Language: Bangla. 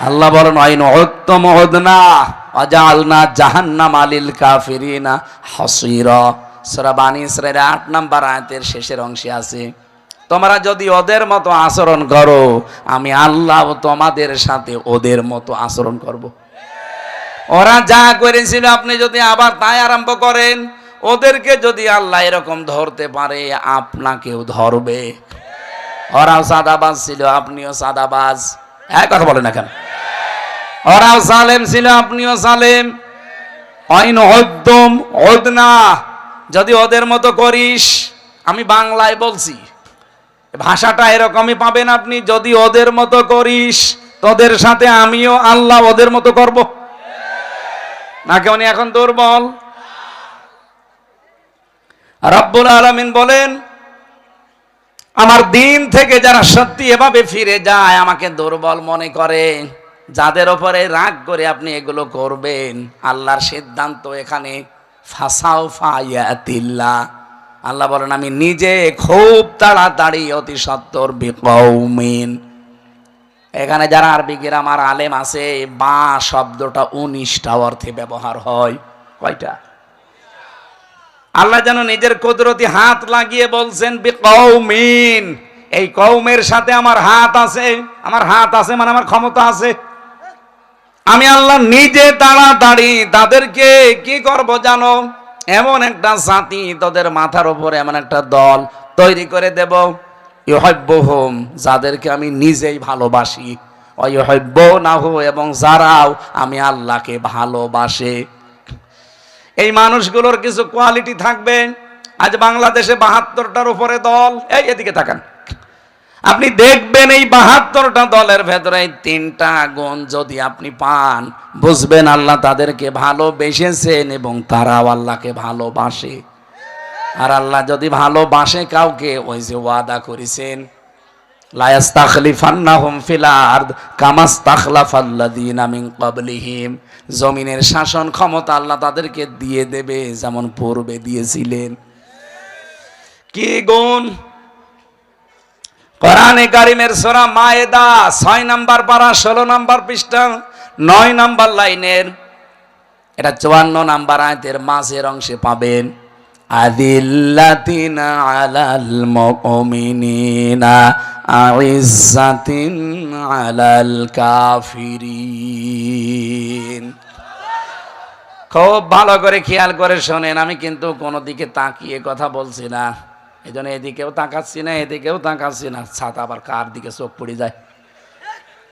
আল্লাহ বলেন আইন উত্তম উদনা আজালনা জাহান্নামা লিল কাফিরিনা হাসিরা। সূরা বানী ইসরাঈল ৮ নম্বর আয়াতের শেষের অংশে আছে, তোমরা যদি ওদের মতো আচরণ করো আমি আল্লাহ তোমাদের সাথে ওদের মতো আচরণ করব। ওরা যা করেছিল আপনি যদি আবার তাই আরম্ভ করেন, ওদেরকে যদি আল্লাহ এরকম ধরতে পারে আপনাকেও ধরবে। ওরাও সাদাবাজ ছিল, আপনিও সাদাবাজ। এক কথা বলে না কেন? ওরাও জালেম ছিল, আপনিও জালেম। আইন উদ্দম উদনা, যদি ওদের মতো করিস, আমি বাংলায় বলছি, ভাষাটা এরকমই পাবেন আপনি, যদি ওদের মতো করিস তোদের সাথে আমিও আল্লাহ ওদের মতো করব। নাকি উনি এখন দুর্বল? রব্বুল আলামিন বলেন আমার দিন থেকে যারা সত্যি এভাবে ফিরে যায়, আমাকে দুর্বল মনে করে, যাদের উপরে রাগ করে আপনি এগুলো করবেন, আল্লাহর সিদ্ধান্ত এখানে ফাসাউফা ইয়াতিল্লাহ। আল্লাহ বলেন আমি নিজে খুব তাড়াতাড়ি অতি সত্বর বিকৌমিন। এখানে যারা আরবি গ্রামার আলেম আছে, বা শব্দটা 19টা অর্থে ব্যবহার হয়। কয়টা? আল্লাহ যেন নিজের কুদরতি হাত লাগিয়ে বলছেন বিকৌমিন, এই কওমের সাথে আমার হাত আছে। আমার হাত আছে মানে আমার ক্ষমতা আছে। আমি আল্লাহ নিজে তাড়াতাড়ি তাদেরকে কি করব জানো? এমন একটা জাতি, তাদের মাথার উপরে এমন একটা দল তৈরি করে দেব, ইউহিব্বুহুম, যাদেরকে আমি নিজেই ভালোবাসি, ওয়া ইউহিব্বুনাহু, এবং যারাও আমি আল্লাহকে ভালোবাসে। এই মানুষগুলোর কিছু কোয়ালিটি থাকবে। আজ বাংলাদেশে 72টার উপরে দল, এই এদিকে তাকান, আপনি দেখবেন এই 72টা দলের ভেতরে 3টা গুণ যদি আপনি পান, বুঝবেন আল্লাহ তাদেরকে ভালোবেসেছেন এবং তারাও আল্লাহকে ভালোবাসে। আর আল্লাহ যদি ভালোবাসে কাউকে, ওই যে ওয়াদা করেছেন লা ইস্তাখলিফান্নাহুম ফিল আরদ কামা ইস্তাখলাফাল্লাযীনা মিন ক্বাবলিহিম, জমিনের শাসন ক্ষমতা আল্লাহ তাদেরকে দিয়ে দেবে যেমন পূর্বে দিয়েছিলেন। কি গুণ? কোরআনে কারীমের সূরা মায়েদা 6 নম্বর পারা 16 নম্বর পৃষ্ঠা 9 নম্বর লাইনের, এটা 54 নম্বর আয়াতের মাঝের অংশে পাবেন, আযিল্লাতিনা আলাল মুমিনিনা আইজ্জাতিন আলাল কাফিরিন। খুব ভালো করে খেয়াল করে শোনেন, আমি কিন্তু কোনো দিকে তাকিয়ে কথা বলছি না, এই জন্য এদিকেও তাকাচ্ছি না, এদিকেও তাকাচ্ছি না, ছাতা আবার কার দিকে চোখ পড়ে যায়।